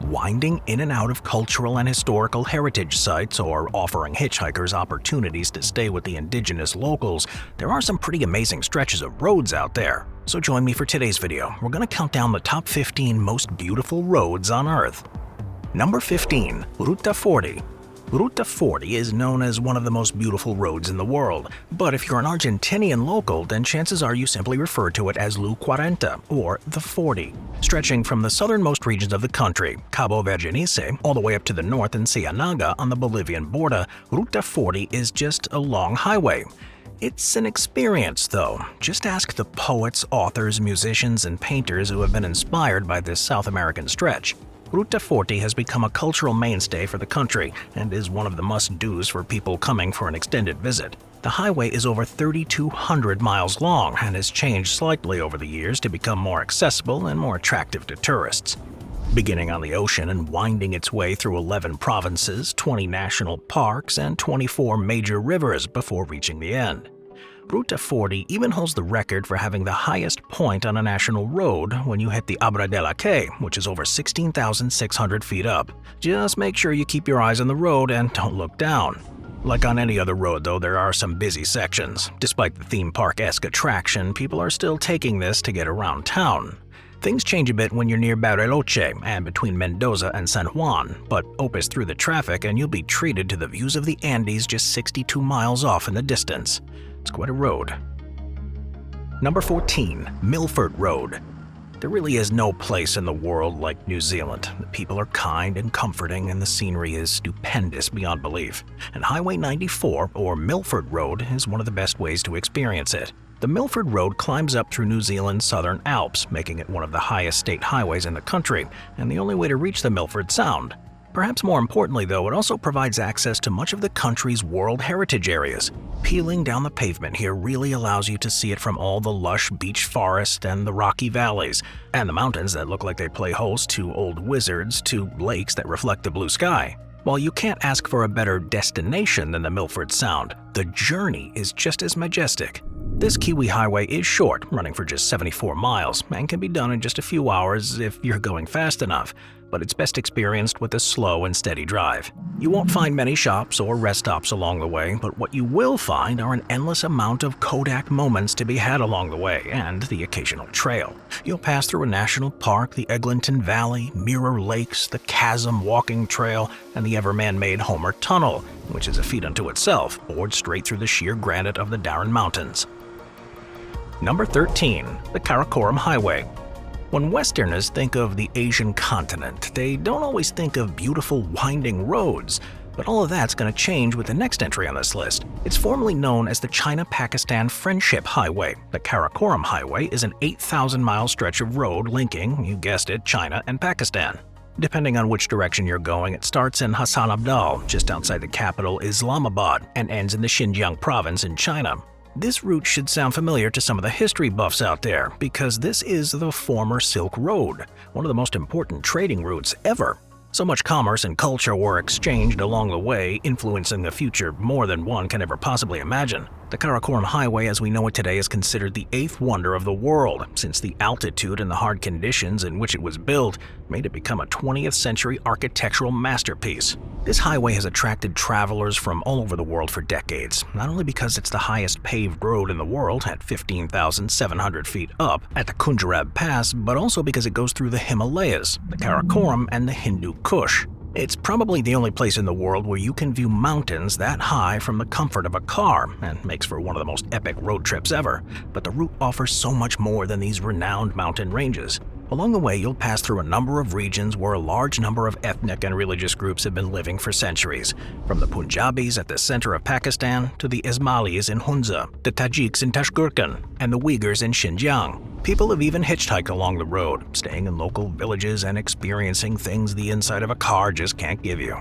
winding in and out of cultural and historical heritage sites or offering hitchhikers opportunities to stay with the indigenous locals, there are some pretty amazing stretches of roads out there. So join me for today's video. We're going to count down the top 15 most beautiful roads on Earth. Number 15. Ruta 40. Ruta 40 is known as one of the most beautiful roads in the world, but if you're an Argentinian local, then chances are you simply refer to it as Lu 40, or the 40. Stretching from the southernmost regions of the country, Cabo Vergenese, all the way up to the north in Ciénaga on the Bolivian border, Ruta 40 is just a long highway. It's an experience, though. Just ask the poets, authors, musicians, and painters who have been inspired by this South American stretch. Ruta 40 has become a cultural mainstay for the country and is one of the must-dos for people coming for an extended visit. The highway is over 3,200 miles long and has changed slightly over the years to become more accessible and more attractive to tourists. Beginning on the ocean and winding its way through 11 provinces, 20 national parks, and 24 major rivers before reaching the end. Ruta 40 even holds the record for having the highest point on a national road when you hit the Abra de la Caye, which is over 16,600 feet up. Just make sure you keep your eyes on the road and don't look down. Like on any other road, though, there are some busy sections. Despite the theme park-esque attraction, people are still taking this to get around town. Things change a bit when you're near Bariloche and between Mendoza and San Juan, but opus through the traffic and you'll be treated to the views of the Andes just 62 miles off in the distance. It's quite a road. Number 14. Milford Road. There really is no place in the world like New Zealand. The people are kind and comforting and the scenery is stupendous beyond belief. And Highway 94, or Milford Road, is one of the best ways to experience it. The Milford Road climbs up through New Zealand's Southern Alps, making it one of the highest state highways in the country, and the only way to reach the Milford Sound. Perhaps more importantly, though, it also provides access to much of the country's World Heritage areas. Peeling down the pavement here really allows you to see it from all the lush beech forest and the rocky valleys, and the mountains that look like they play host to old wizards to lakes that reflect the blue sky. While you can't ask for a better destination than the Milford Sound, the journey is just as majestic. This Kiwi highway is short, running for just 74 miles, and can be done in just a few hours if you're going fast enough, but it's best experienced with a slow and steady drive. You won't find many shops or rest stops along the way, but what you will find are an endless amount of Kodak moments to be had along the way, and the occasional trail. You'll pass through a national park, the Eglinton Valley, Mirror Lakes, the Chasm Walking Trail, and the ever-man-made Homer Tunnel, which is a feat unto itself, bored straight through the sheer granite of the Darren Mountains. Number 13. The Karakoram Highway. When Westerners think of the Asian continent, they don't always think of beautiful winding roads, but all of that's going to change with the next entry on this list. It's formerly known as the China-Pakistan Friendship Highway. The Karakoram Highway is an 8,000-mile stretch of road linking, you guessed it, China and Pakistan. Depending on which direction you're going, it starts in Hassan Abdal, just outside the capital Islamabad, and ends in the Xinjiang province in China. This route should sound familiar to some of the history buffs out there, because this is the former Silk Road, one of the most important trading routes ever. So much commerce and culture were exchanged along the way, influencing the future more than one can ever possibly imagine. The Karakoram Highway as we know it today is considered the 8th wonder of the world, since the altitude and the hard conditions in which it was built made it become a 20th century architectural masterpiece. This highway has attracted travelers from all over the world for decades, not only because it's the highest paved road in the world at 15,700 feet up at the Khunjerab Pass, but also because it goes through the Himalayas, the Karakoram, and the Hindu Kush. It's probably the only place in the world where you can view mountains that high from the comfort of a car, and makes for one of the most epic road trips ever. But the route offers so much more than these renowned mountain ranges. Along the way, you'll pass through a number of regions where a large number of ethnic and religious groups have been living for centuries, from the Punjabis at the center of Pakistan to the Ismailis in Hunza, the Tajiks in Tashkirkan, and the Uyghurs in Xinjiang. People have even hitchhiked along the road, staying in local villages and experiencing things the inside of a car just can't give you.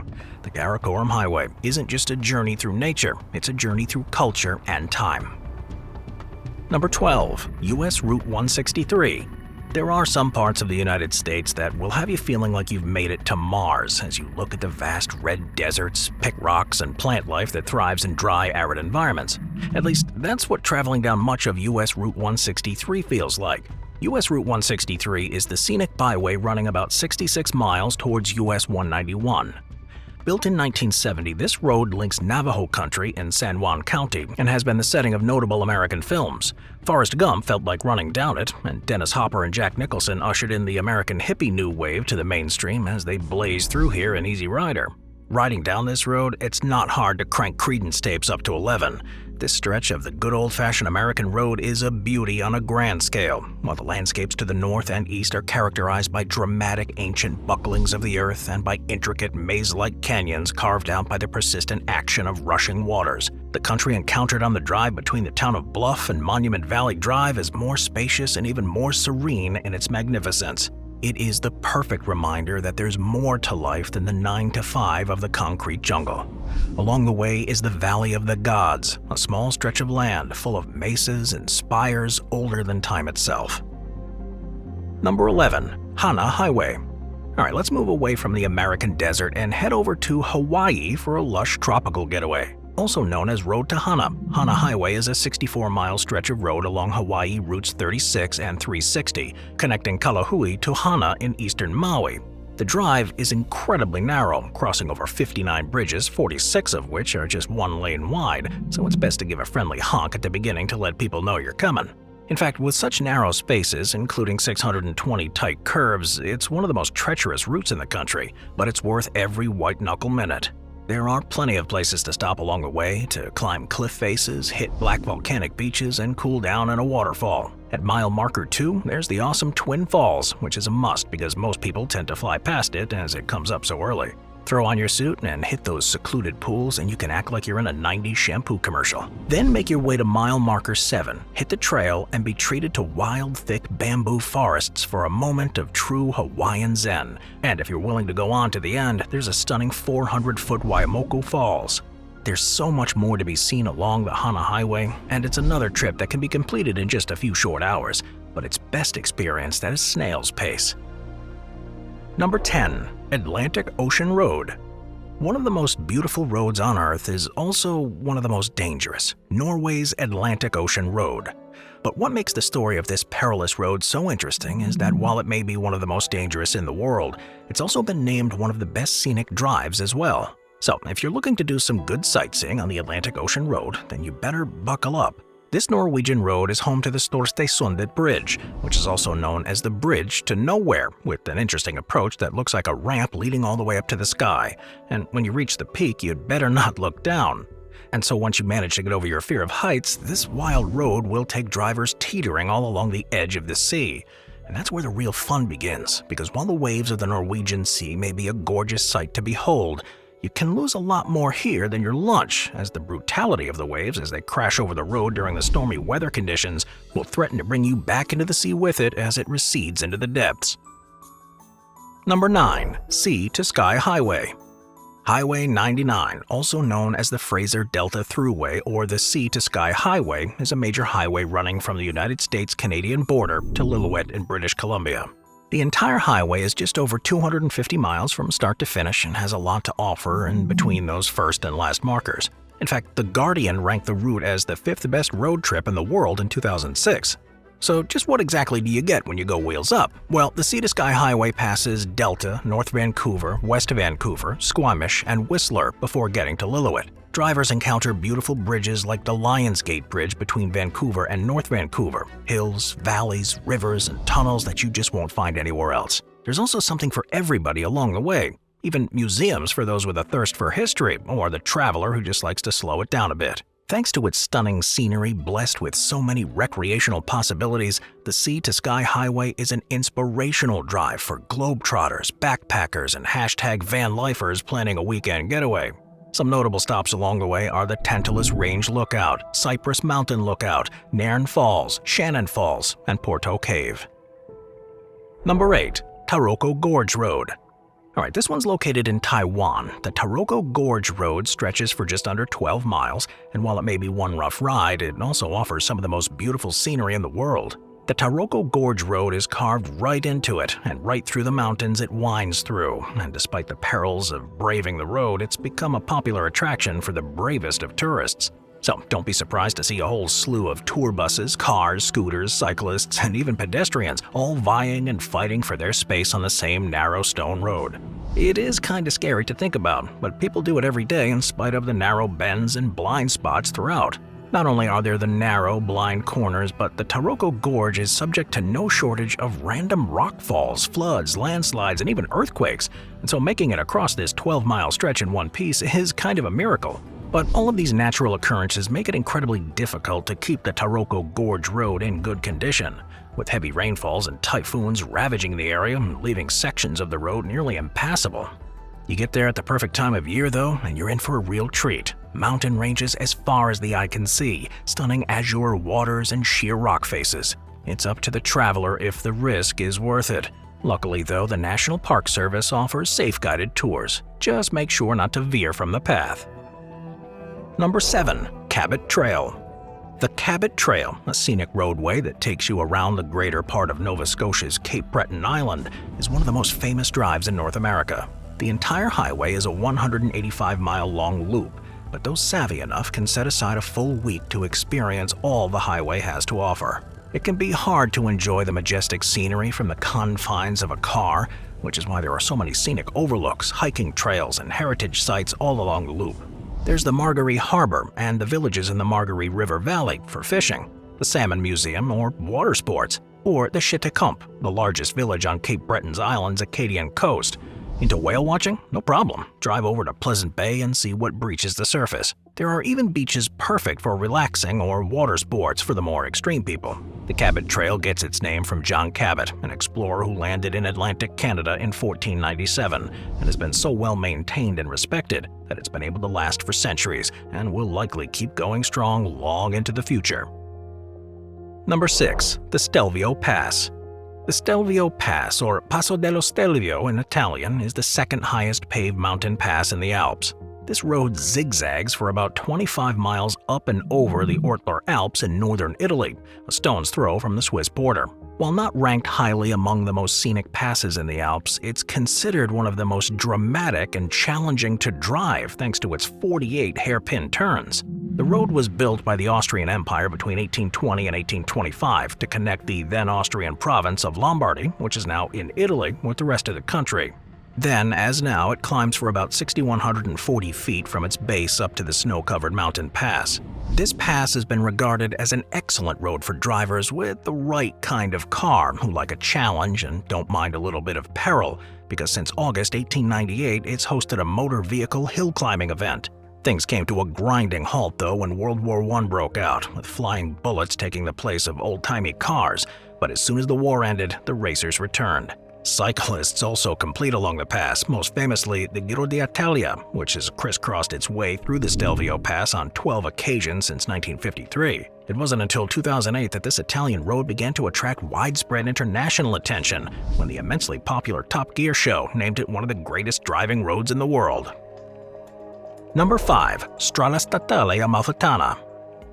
The Karakoram Highway isn't just a journey through nature, it's a journey through culture and time. Number 12. U.S. Route 163. There are some parts of the United States that will have you feeling like you've made it to Mars as you look at the vast red deserts, pick rocks, and plant life that thrives in dry, arid environments. At least, that's what traveling down much of U.S. Route 163 feels like. US Route 163 is the scenic byway running about 66 miles towards US 191. Built in 1970, this road links Navajo country in San Juan County and has been the setting of notable American films. Forrest Gump felt like running down it, and Dennis Hopper and Jack Nicholson ushered in the American hippie new wave to the mainstream as they blazed through here in Easy Rider. Riding down this road, it's not hard to crank Creedence tapes up to 11. This stretch of the good old-fashioned American road is a beauty on a grand scale, while the landscapes to the north and east are characterized by dramatic ancient bucklings of the earth and by intricate maze-like canyons carved out by the persistent action of rushing waters. The country encountered on the drive between the town of Bluff and Monument Valley Drive is more spacious and even more serene in its magnificence. It is the perfect reminder that there's more to life than the 9 to 5 of the concrete jungle. Along the way is the Valley of the Gods, a small stretch of land full of mesas and spires older than time itself. Number 11. Hana Highway. Alright, let's move away from the American desert and head over to Hawaii for a lush tropical getaway. Also known as Road to Hana, Hana Highway is a 64-mile stretch of road along Hawaii routes 36 and 360, connecting Kalahui to Hana in eastern Maui. The drive is incredibly narrow, crossing over 59 bridges, 46 of which are just one lane wide, so it's best to give a friendly honk at the beginning to let people know you're coming. In fact, with such narrow spaces, including 620 tight curves, it's one of the most treacherous routes in the country, but it's worth every white-knuckle minute. There are plenty of places to stop along the way, to climb cliff faces, hit black volcanic beaches, and cool down in a waterfall. At mile marker 2, there's the awesome Twin Falls, which is a must because most people tend to fly past it as it comes up so early. Throw on your suit and hit those secluded pools and you can act like you're in a 90s shampoo commercial. Then make your way to mile marker 7, hit the trail, and be treated to wild, thick bamboo forests for a moment of true Hawaiian zen. And if you're willing to go on to the end, there's a stunning 400-foot Waimoku Falls. There's so much more to be seen along the Hana Highway, and it's another trip that can be completed in just a few short hours, but it's best experienced at a snail's pace. Number 10. Atlantic Ocean Road. One of the most beautiful roads on Earth is also one of the most dangerous, Norway's Atlantic Ocean Road. But what makes the story of this perilous road so interesting is that while it may be one of the most dangerous in the world, it's also been named one of the best scenic drives as well. So if you're looking to do some good sightseeing on the Atlantic Ocean Road, then you better buckle up. This Norwegian road is home to the Storstesundet Bridge, which is also known as the Bridge to Nowhere, with an interesting approach that looks like a ramp leading all the way up to the sky. And when you reach the peak, you'd better not look down. And so once you manage to get over your fear of heights, this wild road will take drivers teetering all along the edge of the sea. And that's where the real fun begins, because while the waves of the Norwegian Sea may be a gorgeous sight to behold, you can lose a lot more here than your lunch, as the brutality of the waves as they crash over the road during the stormy weather conditions will threaten to bring you back into the sea with it as it recedes into the depths. Number 9. Sea to Sky Highway. Highway 99, also known as the Fraser Delta Thruway or the Sea to Sky Highway, is a major highway running from the United States-Canadian border to Lillooet in British Columbia. The entire highway is just over 250 miles from start to finish and has a lot to offer in between those first and last markers. In fact, The Guardian ranked the route as the 5th best road trip in the world in 2006. So just what exactly do you get when you go wheels up? Well, the Sea to Sky Highway passes Delta, North Vancouver, West Vancouver, Squamish, and Whistler before getting to Lillooet. Drivers encounter beautiful bridges like the Lionsgate Bridge between Vancouver and North Vancouver, hills, valleys, rivers, and tunnels that you just won't find anywhere else. There's also something for everybody along the way, even museums for those with a thirst for history or the traveler who just likes to slow it down a bit. Thanks to its stunning scenery blessed with so many recreational possibilities, the Sea to Sky Highway is an inspirational drive for globetrotters, backpackers, and #van lifers planning a weekend getaway. Some notable stops along the way are the Tantalus Range Lookout, Cypress Mountain Lookout, Nairn Falls, Shannon Falls, and Porto Cave. Number 8. Taroko Gorge Road. Alright, this one's located in Taiwan. The Taroko Gorge Road stretches for just under 12 miles, and while it may be one rough ride, it also offers some of the most beautiful scenery in the world. The Taroko Gorge Road is carved right into it, and right through the mountains it winds through, and despite the perils of braving the road, it's become a popular attraction for the bravest of tourists. So don't be surprised to see a whole slew of tour buses, cars, scooters, cyclists, and even pedestrians all vying and fighting for their space on the same narrow stone road. It is kinda scary to think about, but people do it every day in spite of the narrow bends and blind spots throughout. Not only are there the narrow, blind corners, but the Taroko Gorge is subject to no shortage of random rockfalls, floods, landslides, and even earthquakes, and so making it across this 12-mile stretch in one piece is kind of a miracle. But all of these natural occurrences make it incredibly difficult to keep the Taroko Gorge Road in good condition, with heavy rainfalls and typhoons ravaging the area and leaving sections of the road nearly impassable. You get there at the perfect time of year though, and you're in for a real treat. Mountain ranges as far as the eye can see, stunning azure waters and sheer rock faces. It's up to the traveler if the risk is worth it. Luckily though, the National Park Service offers safe-guided tours. Just make sure not to veer from the path. Number 7. Cabot Trail. The Cabot Trail, a scenic roadway that takes you around the greater part of Nova Scotia's Cape Breton Island, is one of the most famous drives in North America. The entire highway is a 185-mile-long loop, but those savvy enough can set aside a full week to experience all the highway has to offer. It can be hard to enjoy the majestic scenery from the confines of a car, which is why there are so many scenic overlooks, hiking trails, and heritage sites all along the loop. There's the Margaree Harbor and the villages in the Margaree River Valley for fishing, the Salmon Museum or water sports, or the Chitecump, the largest village on Cape Breton's island's Acadian coast. Into whale watching? No problem. Drive over to Pleasant Bay and see what breaches the surface. There are even beaches perfect for relaxing or water sports for the more extreme people. The Cabot Trail gets its name from John Cabot, an explorer who landed in Atlantic Canada in 1497, and has been so well maintained and respected that it's been able to last for centuries and will likely keep going strong long into the future. Number 6. The Stelvio Pass. The Stelvio Pass, or Passo dello Stelvio in Italian, is the second highest paved mountain pass in the Alps. This road zigzags for about 25 miles up and over the Ortler Alps in northern Italy, a stone's throw from the Swiss border. While not ranked highly among the most scenic passes in the Alps, it's considered one of the most dramatic and challenging to drive thanks to its 48 hairpin turns. The road was built by the Austrian Empire between 1820 and 1825 to connect the then Austrian province of Lombardy, which is now in Italy, with the rest of the country. Then, as now, it climbs for about 6,140 feet from its base up to the snow-covered mountain pass. This pass has been regarded as an excellent road for drivers with the right kind of car who like a challenge and don't mind a little bit of peril, because since August 1898, it's hosted a motor vehicle hill climbing event. Things came to a grinding halt, though, when World War I broke out, with flying bullets taking the place of old-timey cars, but as soon as the war ended, the racers returned. Cyclists also complete along the pass, most famously the Giro d'Italia, which has crisscrossed its way through the Stelvio Pass on 12 occasions since 1953. It wasn't until 2008 that this Italian road began to attract widespread international attention, when the immensely popular Top Gear show named it one of the greatest driving roads in the world. Number 5. Strada Statale Amalfitana.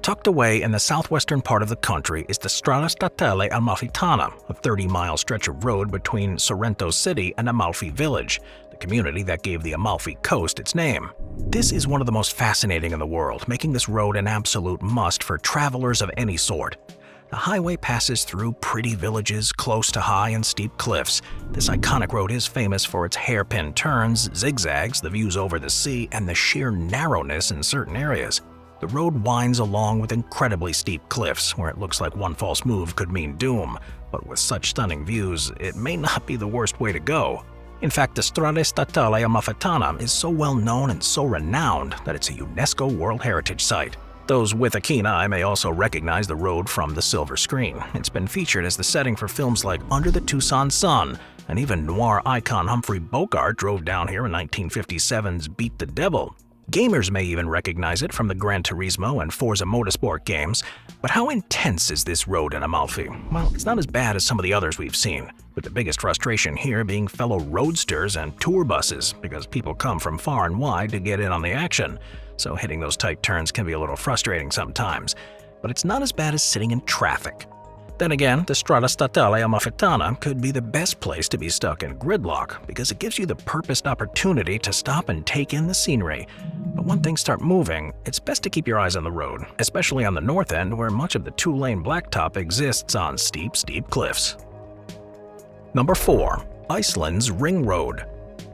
Tucked away in the southwestern part of the country is the Strada Statale Amalfitana, a 30-mile stretch of road between Sorrento City and Amalfi Village, the community that gave the Amalfi Coast its name. This is one of the most fascinating in the world, making this road an absolute must for travelers of any sort. The highway passes through pretty villages close to high and steep cliffs. This iconic road is famous for its hairpin turns, zigzags, the views over the sea, and the sheer narrowness in certain areas. The road winds along with incredibly steep cliffs, where it looks like one false move could mean doom, but with such stunning views, it may not be the worst way to go. In fact, the Strada Statale Amalfitana is so well known and so renowned that it's a UNESCO World Heritage Site. Those with a keen eye may also recognize the road from the silver screen. It's been featured as the setting for films like Under the Tucson Sun, and even noir icon Humphrey Bogart drove down here in 1957's Beat the Devil. Gamers may even recognize it from the Gran Turismo and Forza Motorsport games, but how intense is this road in Amalfi? Well, it's not as bad as some of the others we've seen, with the biggest frustration here being fellow roadsters and tour buses, because people come from far and wide to get in on the action, so hitting those tight turns can be a little frustrating sometimes. But it's not as bad as sitting in traffic. Then again, the Strada Statale Amalfitana could be the best place to be stuck in gridlock because it gives you the purposed opportunity to stop and take in the scenery. But when things start moving, it's best to keep your eyes on the road, especially on the north end where much of the two-lane blacktop exists on steep cliffs. Number 4. Iceland's Ring Road.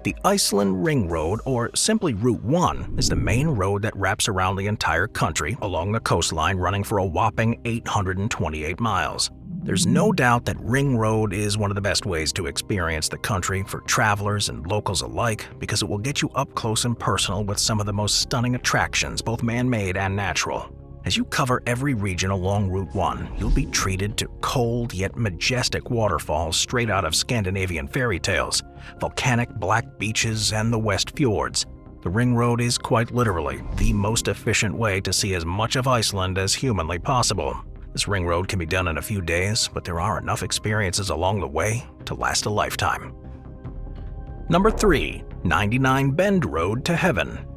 The Iceland Ring Road, or simply Route 1, is the main road that wraps around the entire country along the coastline, running for a whopping 828 miles. There's no doubt that Ring Road is one of the best ways to experience the country for travelers and locals alike because it will get you up close and personal with some of the most stunning attractions, both man-made and natural. As you cover every region along Route 1, you'll be treated to cold yet majestic waterfalls straight out of Scandinavian fairy tales, volcanic black beaches, and the West Fjords. The Ring Road is quite literally the most efficient way to see as much of Iceland as humanly possible. This Ring Road can be done in a few days, but there are enough experiences along the way to last a lifetime. Number 3. 99 Bend Road to Heaven.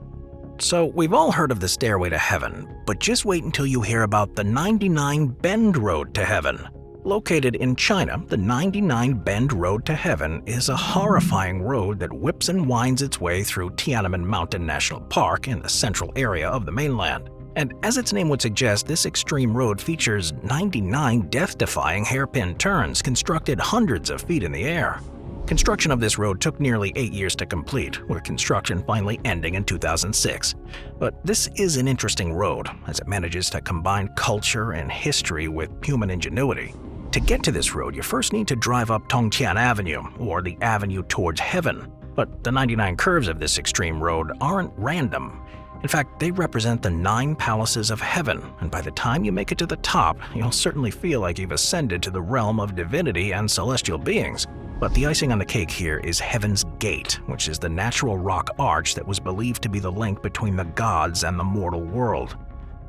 So, we've all heard of the Stairway to Heaven, but just wait until you hear about the 99 Bend Road to Heaven. Located in China, the 99 Bend Road to Heaven is a horrifying road that whips and winds its way through Tiananmen Mountain National Park in the central area of the mainland. And as its name would suggest, this extreme road features 99 death-defying hairpin turns constructed hundreds of feet in the air. Construction of this road took nearly 8 years to complete, with construction finally ending in 2006. But this is an interesting road, as it manages to combine culture and history with human ingenuity. To get to this road, you first need to drive up Tongtian Avenue, or the Avenue Towards Heaven. But the 99 curves of this extreme road aren't random. In fact, they represent the 9 palaces of heaven, and by the time you make it to the top, you'll certainly feel like you've ascended to the realm of divinity and celestial beings. But the icing on the cake here is Heaven's Gate, which is the natural rock arch that was believed to be the link between the gods and the mortal world.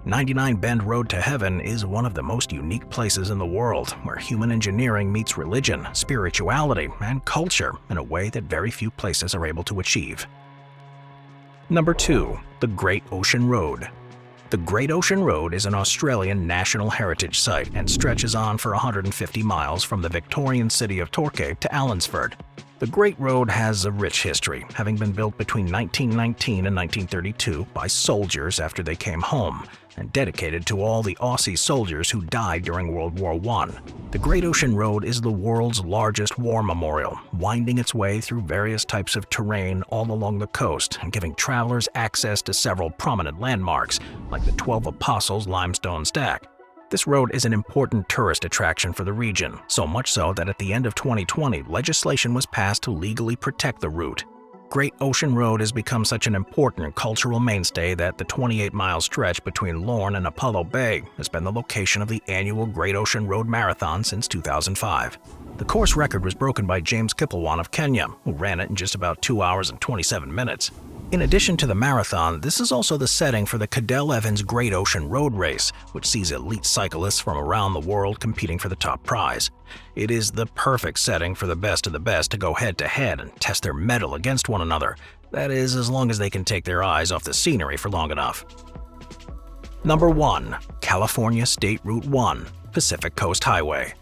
99 Bend Road to Heaven is one of the most unique places in the world, where human engineering meets religion, spirituality, and culture in a way that very few places are able to achieve. Number 2. The Great Ocean Road. The Great Ocean Road is an Australian National Heritage Site and stretches on for 150 miles from the Victorian city of Torquay to Alensford. The Great Road has a rich history, having been built between 1919 and 1932 by soldiers after they came home, and dedicated to all the Aussie soldiers who died during World War I. The Great Ocean Road is the world's largest war memorial, winding its way through various types of terrain all along the coast and giving travelers access to several prominent landmarks, like the 12 Apostles limestone stack. This road is an important tourist attraction for the region, so much so that at the end of 2020, legislation was passed to legally protect the route. Great Ocean Road has become such an important cultural mainstay that the 28-mile stretch between Lorne and Apollo Bay has been the location of the annual Great Ocean Road Marathon since 2005. The course record was broken by James Kipalwan of Kenya, who ran it in just about 2 hours and 27 minutes. In addition to the marathon, this is also the setting for the Cadell Evans Great Ocean Road Race, which sees elite cyclists from around the world competing for the top prize. It is the perfect setting for the best of the best to go head-to-head and test their mettle against one another. That is, as long as they can take their eyes off the scenery for long enough. Number 1. California State Route 1, Pacific Coast Highway.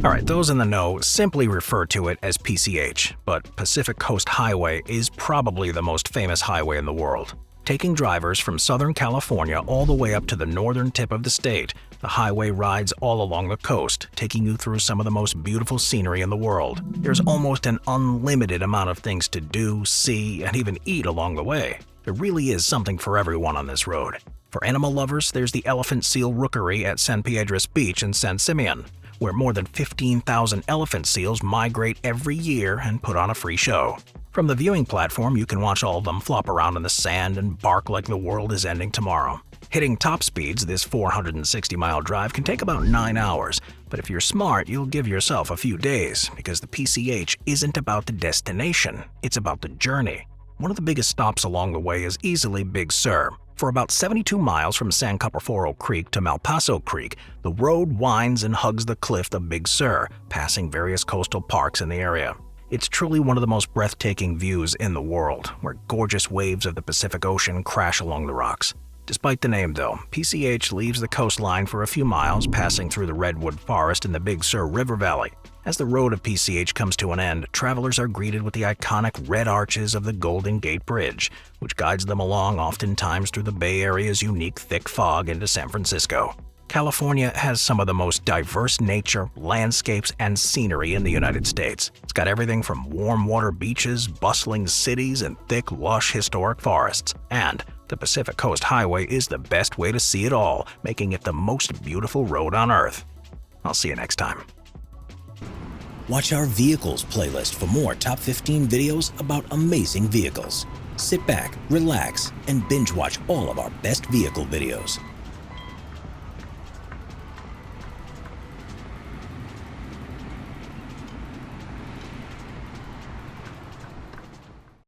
Alright, those in the know simply refer to it as PCH, but Pacific Coast Highway is probably the most famous highway in the world. Taking drivers from Southern California all the way up to the northern tip of the state, the highway rides all along the coast, taking you through some of the most beautiful scenery in the world. There's almost an unlimited amount of things to do, see, and even eat along the way. There really is something for everyone on this road. For animal lovers, there's the elephant seal rookery at San Piedras Beach in San Simeon, where more than 15,000 elephant seals migrate every year and put on a free show. From the viewing platform, you can watch all of them flop around in the sand and bark like the world is ending tomorrow. Hitting top speeds, this 460-mile drive can take about 9 hours, but if you're smart, you'll give yourself a few days, because the PCH isn't about the destination, it's about the journey. One of the biggest stops along the way is easily Big Sur. For about 72 miles from San Carpoforo Creek to Malpaso Creek, the road winds and hugs the cliff of Big Sur, passing various coastal parks in the area. It's truly one of the most breathtaking views in the world, where gorgeous waves of the Pacific Ocean crash along the rocks. Despite the name though, PCH leaves the coastline for a few miles, passing through the Redwood Forest and the Big Sur River Valley. As the road of PCH comes to an end, travelers are greeted with the iconic red arches of the Golden Gate Bridge, which guides them along oftentimes through the Bay Area's unique thick fog into San Francisco. California has some of the most diverse nature, landscapes, and scenery in the United States. It's got everything from warm water beaches, bustling cities, and thick, lush historic forests. And the Pacific Coast Highway is the best way to see it all, making it the most beautiful road on Earth. I'll see you next time. Watch our Vehicles playlist for more top 15 videos about amazing vehicles. Sit back, relax, and binge watch all of our best vehicle videos.